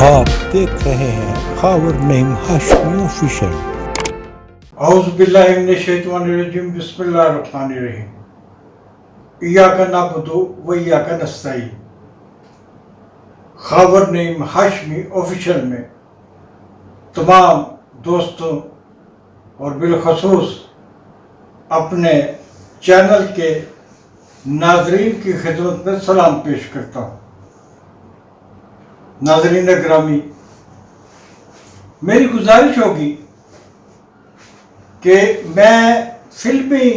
आप देख रहे हैं खबर नेम हाशमी ऑफिशियल। औज़ुबिल्लाहि मिनश्शैतानिर्रजीम बिस्मिल्लाहिर्रहमानिर्रहीम। इय्याका नअबुदु व इय्याका नस्तईन। खबर नेम हाशमी ऑफिशियल में तमाम दोस्तों और बिलखसूस अपने चैनल के नाजरीन की खिदमत में सलाम पेश करता हूँ। नाजरीन ग्रामी, मेरी गुजारिश होगी कि मैं फिल्मी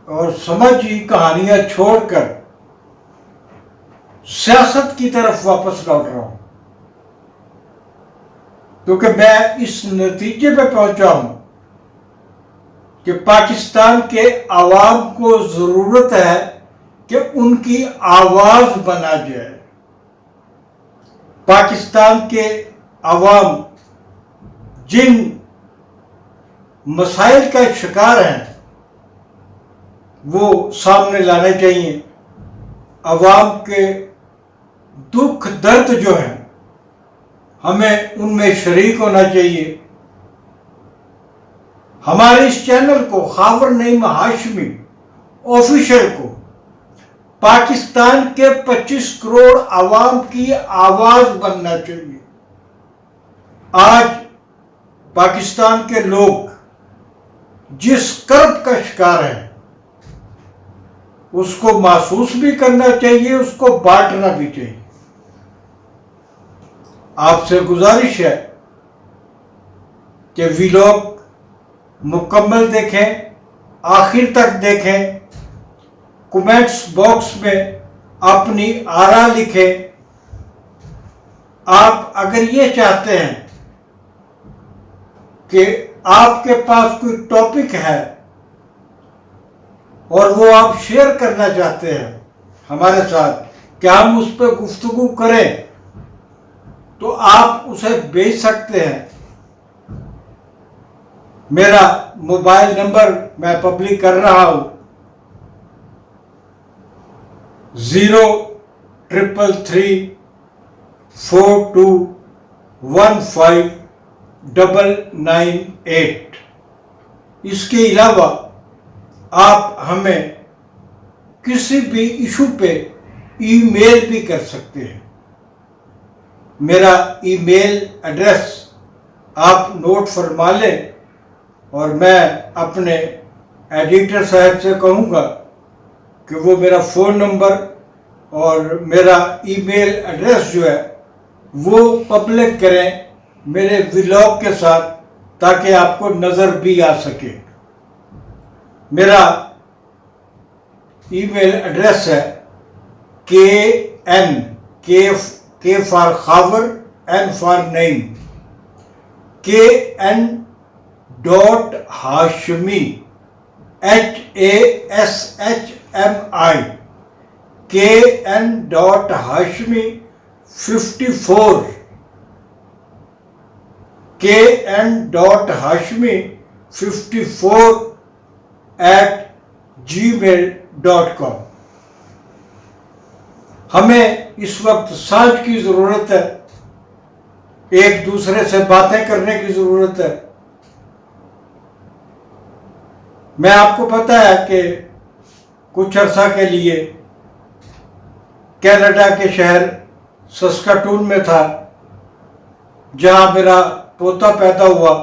और समाजी कहानियां छोड़कर सियासत की तरफ वापस लौट रहा हूं, क्योंकि मैं इस नतीजे पे पहुंचा हूं कि पाकिस्तान के आवाम को जरूरत है कि उनकी आवाज बना जाए। पाकिस्तान के अवाम जिन मसाइल का शिकार हैं वो सामने लाने चाहिए। अवाम के दुख दर्द जो हैं हमें उनमें शरीक होना चाहिए। हमारे इस चैनल को खबर नेम हाशमी ऑफिशियल को पाकिस्तान के 25 करोड़ आवाम की आवाज बनना चाहिए। आज पाकिस्तान के लोग जिस कर्ब का शिकार है उसको महसूस भी करना चाहिए, उसको बांटना भी चाहिए। आपसे गुजारिश है कि व्लॉग मुकम्मल देखें, आखिर तक देखें, कमेंट्स बॉक्स में अपनी आरा लिखें। आप अगर ये चाहते हैं कि आपके पास कोई टॉपिक है और वो आप शेयर करना चाहते हैं हमारे साथ कि हम उस पर गुफ्तगू करें, तो आप उसे भेज सकते हैं। मेरा मोबाइल नंबर मैं पब्लिक कर रहा हूं 0333421598। इसके अलावा आप हमें किसी भी इशू पे ईमेल भी कर सकते हैं। मेरा ईमेल एड्रेस आप नोट फरमा लें और मैं अपने एडिटर साहब से कहूँगा कि वो मेरा फ़ोन नंबर और मेरा ईमेल एड्रेस जो है वो पब्लिक करें मेरे व्लॉग के साथ, ताकि आपको नज़र भी आ सके। मेरा ईमेल एड्रेस है के फॉर खबर, N for name, KN.Hashmi HASHMI KN.Hashmi 54 KN.Hashmi 54@gmail.com। हमें इस वक्त सांझ की ज़रूरत है, एक दूसरे से बातें करने की ज़रूरत है। मैं आपको पता है कि कुछ अर्सा के लिए कनाडा के शहर सस्काटून में था, जहां मेरा पोता पैदा हुआ।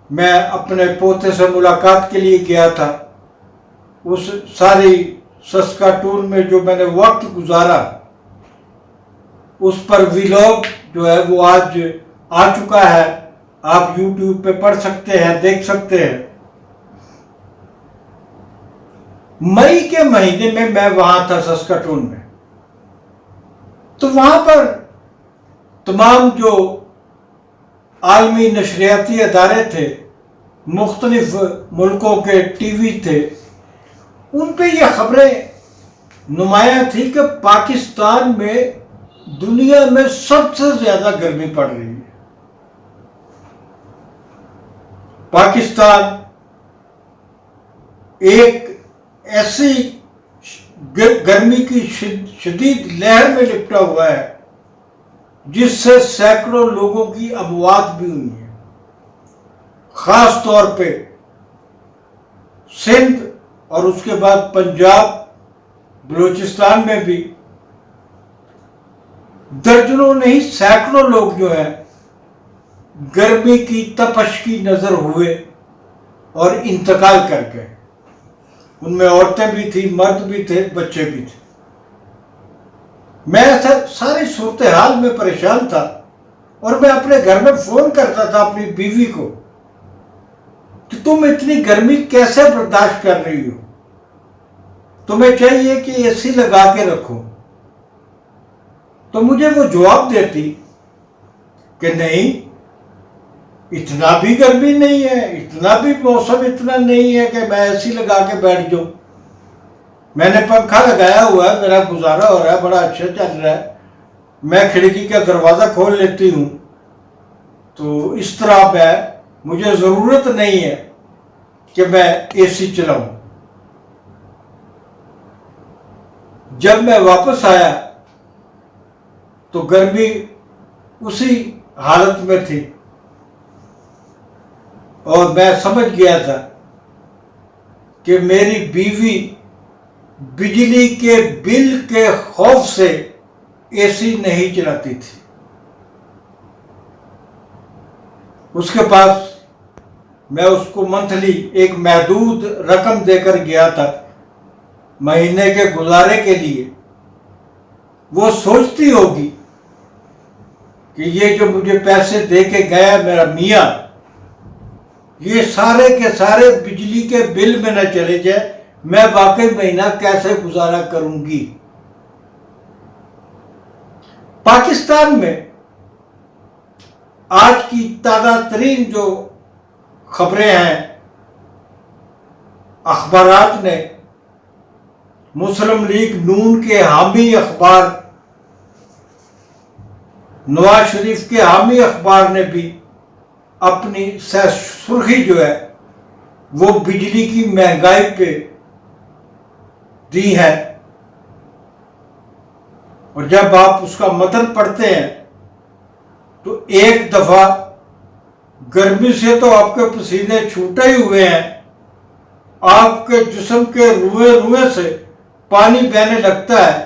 मैं अपने पोते से मुलाकात के लिए गया था। उस सारी सस्काटून में जो मैंने वक्त गुजारा उस पर व्लॉग जो है वो आज आ चुका है। आप YouTube पे पढ़ सकते हैं, देख सकते हैं। मई के महीने में मैं वहां था सस्काटून में, तो वहां पर तमाम जो आलमी नशरियाती अदारे थे, मुख्तलिफ मुल्कों के टीवी थे, उन पे ये खबरें नुमाया थी कि पाकिस्तान में दुनिया में सबसे ज्यादा गर्मी पड़ रही है। पाकिस्तान एक ऐसी गर्मी की शदीद लहर में लिपटा हुआ है जिससे सैकड़ों लोगों की अमवात भी हुई है। खास तौर पे सिंध और उसके बाद पंजाब, बलूचिस्तान में भी दर्जनों नहीं सैकड़ों लोग जो है गर्मी की तपश की नजर हुए और इंतकाल कर गए। उनमें औरतें भी थी, मर्द भी थे, बच्चे भी थे। मैं सारी सूरत हाल में परेशान था और मैं अपने घर में फोन करता था अपनी बीवी को कि तुम इतनी गर्मी कैसे बर्दाश्त कर रही हो, तुम्हें चाहिए कि एसी लगा के रखो। तो मुझे वो जवाब देती कि नहीं, इतना भी गर्मी नहीं है, इतना भी मौसम इतना नहीं है कि मैं एसी लगा के बैठ जाऊं। मैंने पंखा लगाया हुआ है, मेरा गुजारा हो रहा है, बड़ा अच्छा चल रहा है। मैं खिड़की का दरवाजा खोल लेती हूं, तो इस तरह मुझे जरूरत नहीं है कि मैं एसी चलाऊं। जब मैं वापस आया तो गर्मी उसी हालत में थी और मैं समझ गया था कि मेरी बीवी बिजली के बिल के खौफ से एसी नहीं चलाती थी। उसके पास मैं उसको मंथली एक महदूद रकम देकर गया था महीने के गुजारे के लिए। वो सोचती होगी कि ये जो मुझे पैसे दे के गया मेरा मियाँ, ये सारे के सारे बिजली के बिल में न चले जाए, मैं वाकई महीना कैसे गुजारा करूंगी। पाकिस्तान में आज की ताज़ा तरीन जो खबरें हैं, अखबारात ने, मुस्लिम लीग नून के हामी अखबार, नवाज शरीफ के हामी अखबार ने भी अपनी सुर्खी जो है वो बिजली की महंगाई पे दी है। और जब आप उसका मतन पढ़ते हैं तो एक दफा गर्मी से तो आपके पसीने छूटे ही हुए हैं, आपके जिस्म के रुए रुए से पानी बहने लगता है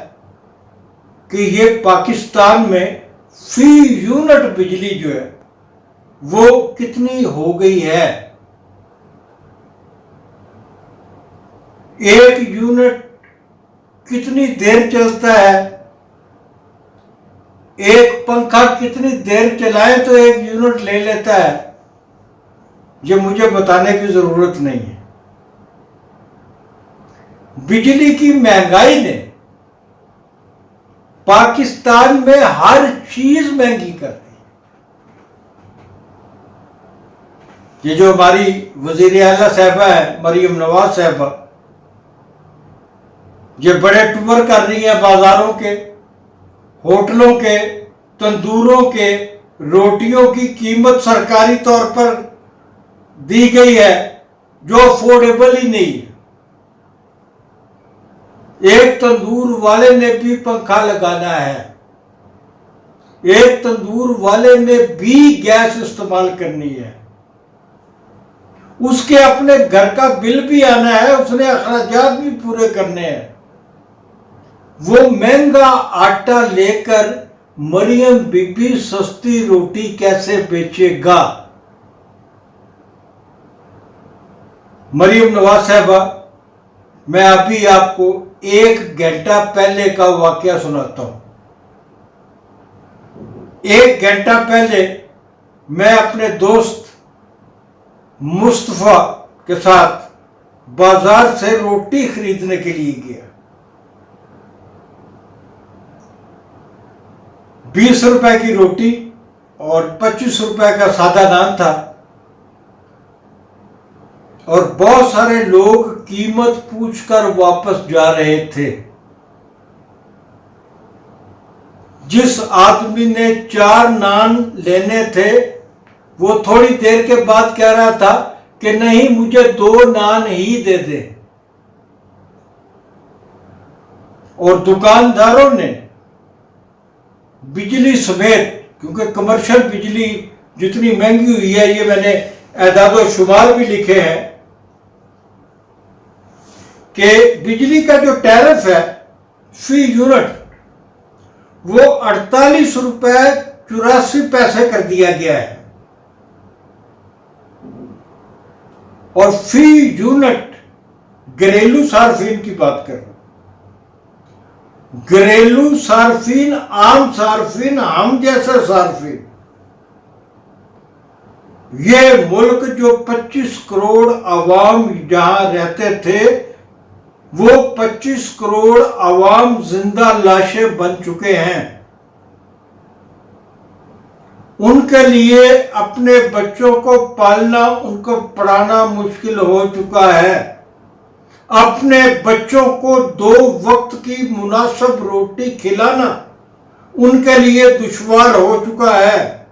कि ये पाकिस्तान में फी यूनिट बिजली जो है वो कितनी हो गई है। एक यूनिट कितनी देर चलता है, एक पंखा कितनी देर चलाए तो एक यूनिट ले लेता है, ये मुझे बताने की जरूरत नहीं है। बिजली की महंगाई ने पाकिस्तान में हर चीज महंगी कर दी। ये जो हमारी वजीर आला साहबा है मरियम नवाज साहबा, ये बड़े टूर कर रही है बाजारों के, होटलों के, तंदूरों के, रोटियों की कीमत सरकारी तौर पर दी गई है जो अफोर्डेबल ही नहीं है। एक तंदूर वाले ने भी पंखा लगाना है, एक तंदूर वाले ने भी गैस इस्तेमाल करनी है, उसके अपने घर का बिल भी आना है, उसने अखराजात भी पूरे करने हैं। वो महंगा आटा लेकर मरियम बीबी सस्ती रोटी कैसे बेचेगा। मरियम नवाज साहबा, मैं अभी आपको 1 घंटा पहले का वाकया सुनाता हूं। 1 घंटा पहले मैं अपने दोस्त मुस्तफा के साथ बाजार से रोटी खरीदने के लिए गया। 20 रुपए की रोटी और 25 रुपए का सादा नान था और बहुत सारे लोग कीमत पूछकर वापस जा रहे थे। जिस आदमी ने 4 नान लेने थे वो थोड़ी देर के बाद कह रहा था कि नहीं, मुझे 2 नान ही दे दे। और दुकानदारों ने बिजली समेत क्योंकि कमर्शियल बिजली जितनी महंगी हुई है, ये मैंने एदाद व शुमार भी लिखे हैं कि बिजली का जो टैरिफ है फी यूनिट वो 48 रुपए 84 पैसे कर दिया गया है, और फी यूनिट घरेलू सार्फिन की बात कर रहा हूं। घरेलू सार्फिन, आम सार्फिन, हम जैसे सार्फिन, ये मुल्क जो 25 करोड़ अवाम जहां रहते थे, वो 25 करोड़ अवाम जिंदा लाशें बन चुके हैं। उनके लिए अपने बच्चों को पालना, उनको पढ़ाना मुश्किल हो चुका है। अपने बच्चों को 2 वक्त की मुनासिब रोटी खिलाना उनके लिए दुश्वार हो चुका है।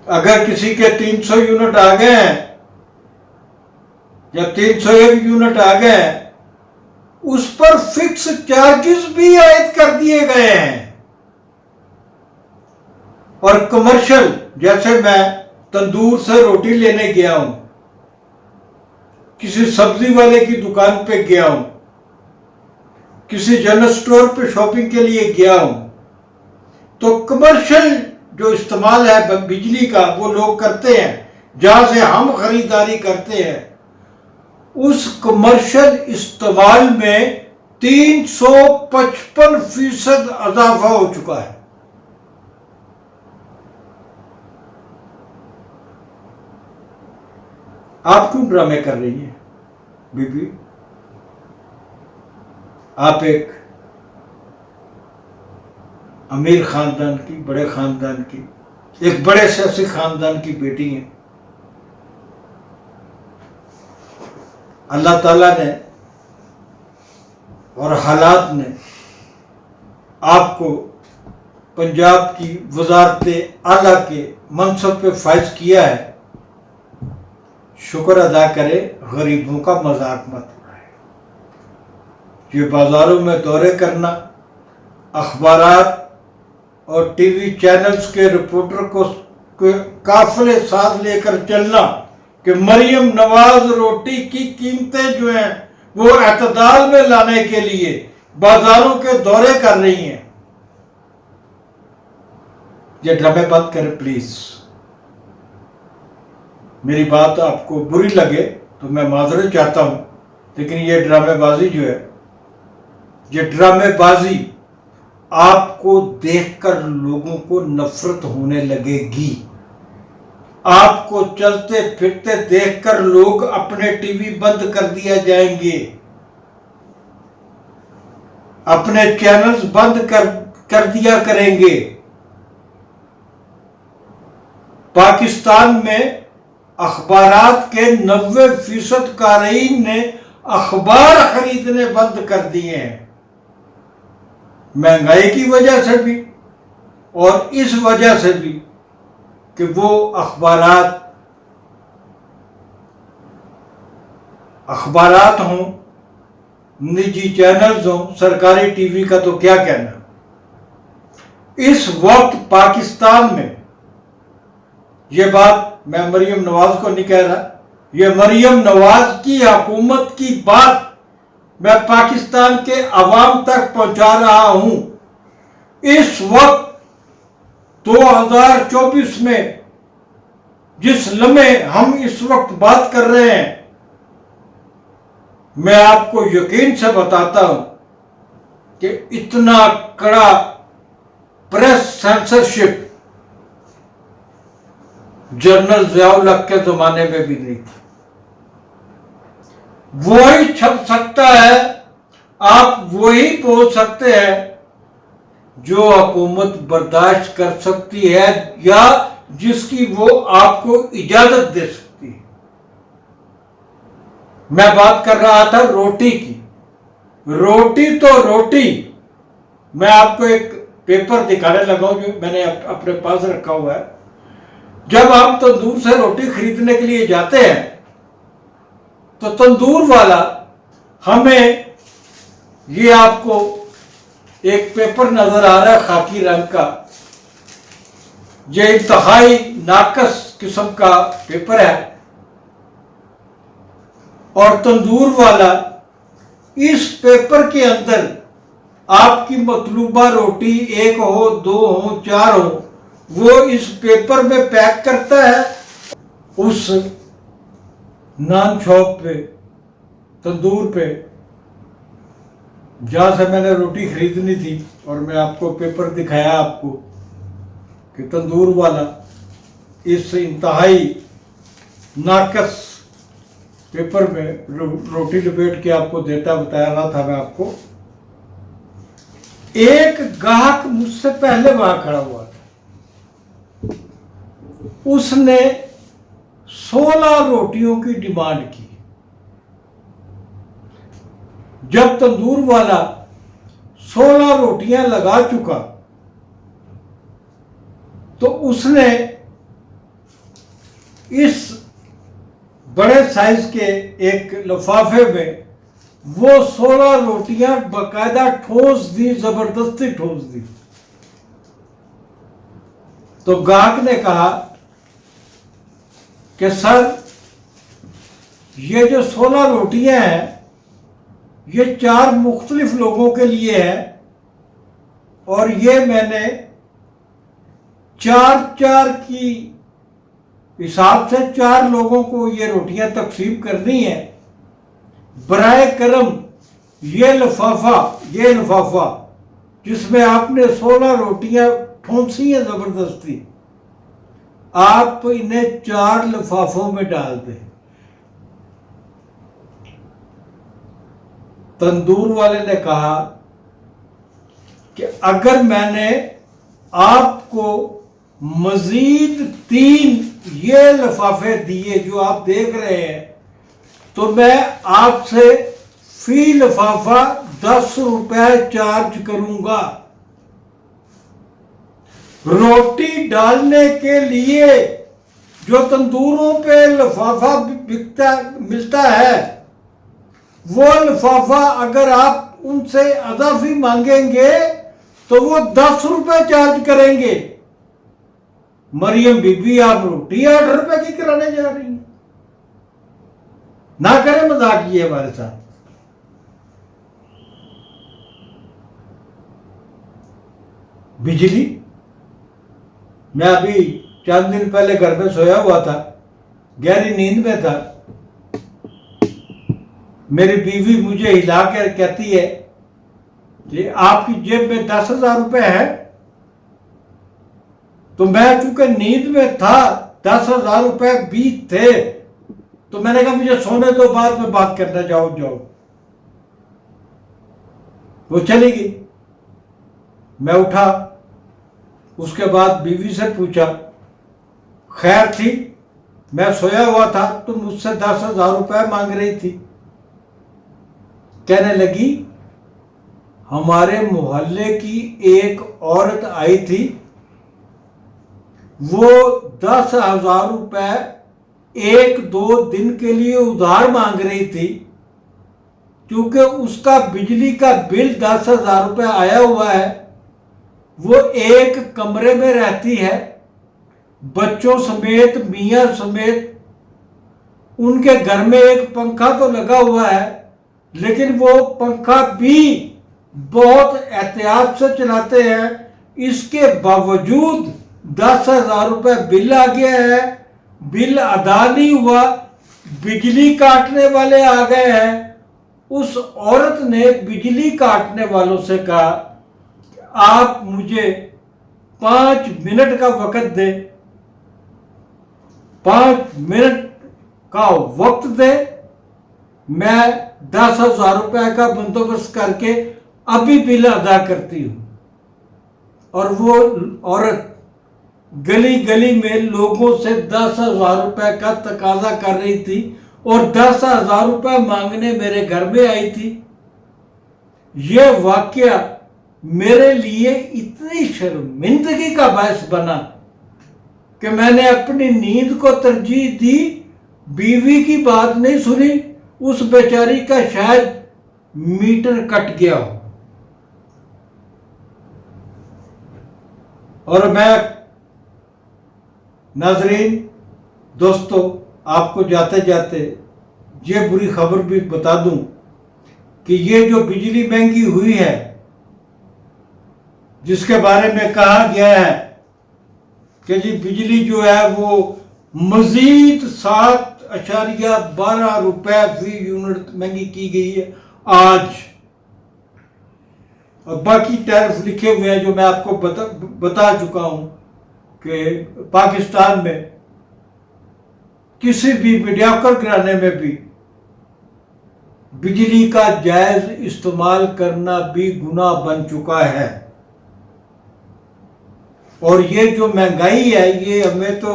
अगर किसी के 300 यूनिट आ गए हैं या 301 यूनिट आ गए हैं, उस पर फिक्स चार्जेस भी आयद कर दिए गए हैं। और कमर्शियल, जैसे मैं तंदूर से रोटी लेने गया हूं, किसी सब्जी वाले की दुकान पे गया हूं, किसी जनरल स्टोर पे शॉपिंग के लिए गया हूं, तो कमर्शियल जो इस्तेमाल है बिजली का वो लोग करते हैं, जहां से हम खरीदारी करते हैं, उस कमर्शियल इस्तेमाल में 355% इजाफा हो चुका है। आप क्यों ड्रामे कर रही हैं बीबी? आप एक अमीर खानदान की, बड़े खानदान की, एक बड़े सियासी खानदान की बेटी हैं। अल्लाह ताला ने और हालात ने आपको पंजाब की वजारत आला के मनसब पे फाइज किया है। शुक्र अदा करे, गरीबों का मजाक मत उड़ाए। ये बाजारों में दौरे करना, अखबारात और टीवी चैनल्स के रिपोर्टर को काफिले साथ लेकर चलना कि मरियम नवाज रोटी की कीमतें जो हैं वो एतदाल में लाने के लिए बाजारों के दौरे कर रही हैं, ये ड्रामे बंद करें प्लीज। मेरी बात आपको बुरी लगे तो मैं माजरत चाहता हूं, लेकिन ये ड्रामेबाजी जो है, ये ड्रामेबाजी आपको देखकर लोगों को नफरत होने लगेगी। आपको चलते फिरते देखकर लोग अपने टीवी बंद कर दिया जाएंगे, अपने चैनल्स बंद कर दिया करेंगे। पाकिस्तान में अखबारात के 90% कारीन ने अखबार खरीदने बंद कर दिए हैं, महंगाई की वजह से भी और इस वजह से भी कि वो अखबारात हों, निजी चैनल्स हों, सरकारी टीवी का तो क्या कहना। इस वक्त पाकिस्तान में, ये बात मैं मरियम नवाज को नहीं कह रहा, ये मरियम नवाज की हुकूमत की बात मैं पाकिस्तान के अवाम तक पहुंचा रहा हूं। इस वक्त 2024 में जिस लम्हे हम इस वक्त बात कर रहे हैं, मैं आपको यकीन से बताता हूं कि इतना कड़ा प्रेस सेंसरशिप जनरल ज़ियाउल हक के जमाने में भी नहीं थी। वही छप सकता है, आप वही बोल सकते हैं जो हुकूमत बर्दाश्त कर सकती है या जिसकी वो आपको इजाजत दे सकती है। मैं बात कर रहा था रोटी की। रोटी तो रोटी, मैं आपको एक पेपर दिखाने लगा हूं जो मैंने अपने पास रखा हुआ है। जब हम तंदूर से रोटी खरीदने के लिए जाते हैं तो तंदूर वाला हमें ये आपको एक पेपर नजर आ रहा है खाकी रंग का, ये इंतहाई नाकस किस्म का पेपर है। और तंदूर वाला इस पेपर के अंदर आपकी मतलूबा रोटी 1 हो, 2 हो, 4 हो, वो इस पेपर में पैक करता है। उस नान शॉप पे, तंदूर पे, जहां से मैंने रोटी खरीदनी थी, और मैं आपको पेपर दिखाया आपको कि तंदूर वाला इस इंतहाई नाकस पेपर में रोटी लपेट के आपको देता, बताया रहा था मैं आपको। एक ग्राहक मुझसे पहले वहां खड़ा हुआ था, उसने 16 रोटियों की डिमांड की। जब तंदूर वाला 16 रोटियां लगा चुका तो उसने इस बड़े साइज के एक लिफाफे में वो 16 रोटियां बकायदा ठोस दी, जबरदस्ती ठोस दी। तो ग्राहक ने कहा कि सर, ये जो 16 रोटियां हैं ये 4 मुख्तलिफ लोगों के लिए है, और ये मैंने 4-4 की हिसाब से 4 लोगों को ये रोटियां तकसीम करनी है। बराए करम ये लिफाफा जिसमें आपने 16 रोटियां ठोंसी हैं जबरदस्ती, आप इन्हें 4 लिफाफों में डाल दें। तंदूर वाले ने कहा कि अगर मैंने आपको मजीद 3 ये लिफाफे दिए जो आप देख रहे हैं, तो मैं आपसे फी लिफाफा 10 रुपए चार्ज करूंगा। रोटी डालने के लिए जो तंदूरों पे लिफाफा मिलता है, वो लिफाफा अगर आप उनसे अजाफी मांगेंगे तो वो 10 रुपए चार्ज करेंगे। मरियम बीबी, आप रोटी 8 रुपए की कराने जा रही हैं? ना करें मजाक ये हमारे साथ। बिजली, मैं अभी चंद दिन पहले घर में सोया हुआ था, गहरी नींद में था। मेरी बीवी मुझे हिला कर कहती है कि आपकी जेब में 10,000 रुपए है। तो मैं चूंकि नींद में था, 10,000 रुपए भी थे, तो मैंने कहा मुझे सोने दो, बाद में बात करना, जाओ। वो चली गई। मैं उठा, उसके बाद बीवी से पूछा, खैर थी, मैं सोया हुआ था, तो मुझसे 10,000 रुपए मांग रही थी। कहने लगी, हमारे मोहल्ले की एक औरत आई थी, वो 10,000 रुपए 1-2 दिन के लिए उधार मांग रही थी, क्योंकि उसका बिजली का बिल 10,000 रुपए आया हुआ है। वो एक कमरे में रहती है, बच्चों समेत, मियां समेत। उनके घर में एक पंखा तो लगा हुआ है, लेकिन वो पंखा भी बहुत एहतियात से चलाते हैं। इसके बावजूद 10,000 रुपए बिल आ गया है, बिल अदा नहीं हुआ, बिजली काटने वाले आ गए हैं। उस औरत ने बिजली काटने वालों से कहा, आप मुझे 5 मिनट का वक्त दे, 5 मिनट का वक्त दे, मैं 10,000 रुपए का बंदोबस्त करके अभी बिल अदा करती हूं। और वो औरत गली गली में लोगों से 10,000 रुपए का तकाजा कर रही थी, और 10,000 रुपए मांगने मेरे घर में आई थी। यह वाकया मेरे लिए इतनी शर्मिंदगी का बायस बना कि मैंने अपनी नींद को तरजीह दी, बीवी की बात नहीं सुनी। उस बेचारी का शायद मीटर कट गया हो। और मैं नाजरीन दोस्तों आपको जाते जाते ये बुरी खबर भी बता दूं कि ये जो बिजली महंगी हुई है, जिसके बारे में कहा गया है कि जी बिजली जो है वो मजीद 7.12 रुपए फी यूनिट महंगी की गई है आज। और बाकी टैरिफ लिखे हुए हैं जो मैं आपको बता चुका हूं कि पाकिस्तान में किसी भी मीडियाकर घराने में भी बिजली का जायज इस्तेमाल करना भी गुनाह बन चुका है। और ये जो महंगाई है ये हमें तो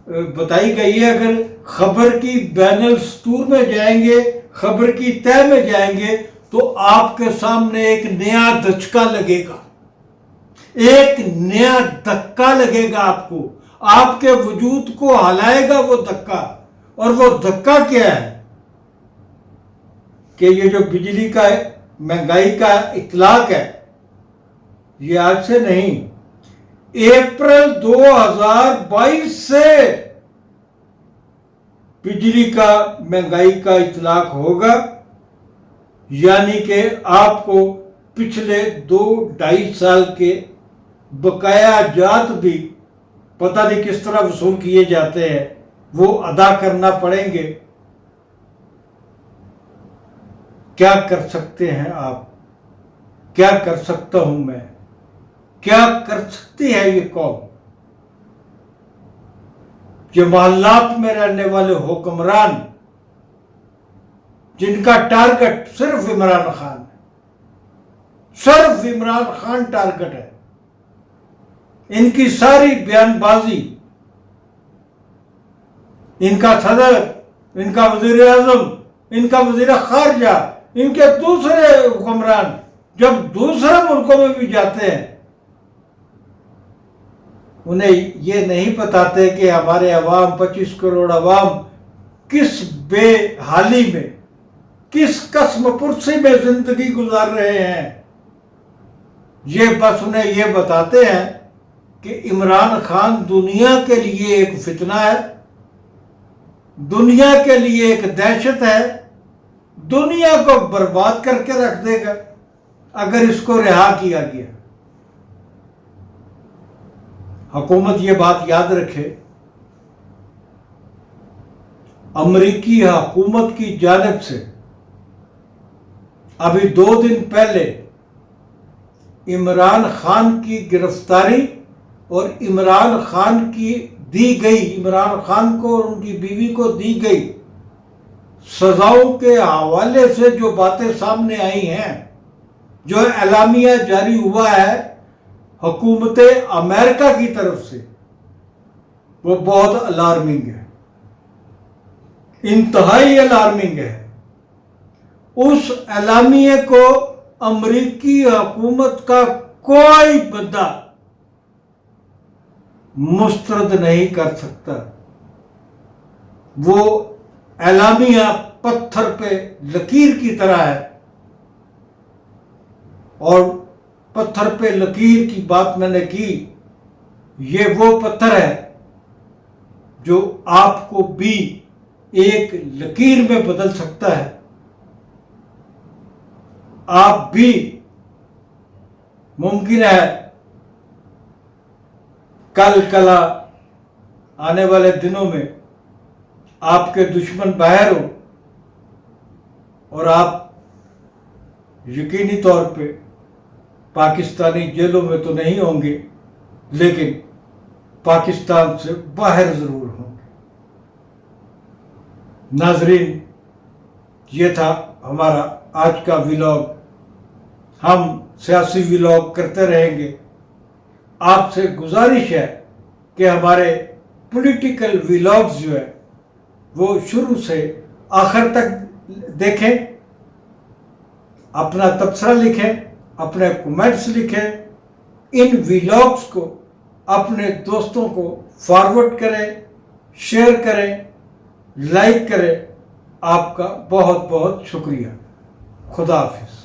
बताई गई है, अगर खबर की बैनर स्टोर में जाएंगे, खबर की तह में जाएंगे तो आपके सामने एक नया धचका लगेगा, एक नया धक्का लगेगा आपको, आपके वजूद को हिलाएगा वो धक्का। और वो धक्का क्या है कि ये जो बिजली का महंगाई का इतलाक है ये आज से नहीं, अप्रैल 2022 से बिजली का महंगाई का इतलाक होगा। यानी कि आपको पिछले 2-2.5 साल के बकाया जात भी पता नहीं किस तरह वसूल किए जाते हैं वो अदा करना पड़ेंगे। क्या कर सकते हैं आप, क्या कर सकता हूं मैं, क्या कर सकती है ये कौम? जो मोहल्लात में रहने वाले हुक्मरान जिनका टारगेट सिर्फ इमरान खान है, सिर्फ इमरान खान टारगेट है, इनकी सारी बयानबाजी, इनका सदर, इनका वजीर आजम, इनका वजीर खारजा, इनके दूसरे हुक्मरान जब दूसरे मुल्कों में भी जाते हैं उन्हें ये नहीं बताते कि हमारे अवाम 25 करोड़ अवाम किस बेहाली में, किस कसमपुर्सी में जिंदगी गुजार रहे हैं। ये बस उन्हें ये बताते हैं कि इमरान खान दुनिया के लिए एक फितना है, दुनिया के लिए एक दहशत है, दुनिया को बर्बाद करके रख देगा अगर इसको रिहा किया गया। हुकूमत ये बात याद रखे, अमरीकी हुकूमत की जानिब से अभी 2 दिन पहले इमरान खान की गिरफ्तारी और इमरान खान की दी गई, इमरान खान को और उनकी बीवी को दी गई सजाओं के हवाले से जो बातें सामने आई हैं, जो एलामिया जारी हुआ है हुकूमत अमेरिका की तरफ से, वो बहुत अलार्मिंग है, इंतहाई अलार्मिंग है। उस एलामिये को अमरीकी हुकूमत का कोई बंदा मुस्तरद नहीं कर सकता। वो एलामिया पत्थर पे लकीर की तरह है, और पत्थर पे लकीर की बात मैंने की, ये वो पत्थर है जो आपको भी एक लकीर में बदल सकता है। आप भी मुमकिन है कल कला आने वाले दिनों में आपके दुश्मन बाहर हो और आप यकीनी तौर पे पाकिस्तानी जेलों में तो नहीं होंगे, लेकिन पाकिस्तान से बाहर जरूर होंगे। नाजरीन, ये था हमारा आज का व्लॉग। हम सियासी व्लॉग करते रहेंगे। आपसे गुजारिश है कि हमारे पॉलिटिकल व्लॉग्स जो है वो शुरू से आखिर तक देखें, अपना तबसरा लिखें, अपने कमेंट्स लिखें, इन व्लॉग्स को अपने दोस्तों को फॉरवर्ड करें, शेयर करें, लाइक करें। आपका बहुत बहुत शुक्रिया। खुदा हाफिज।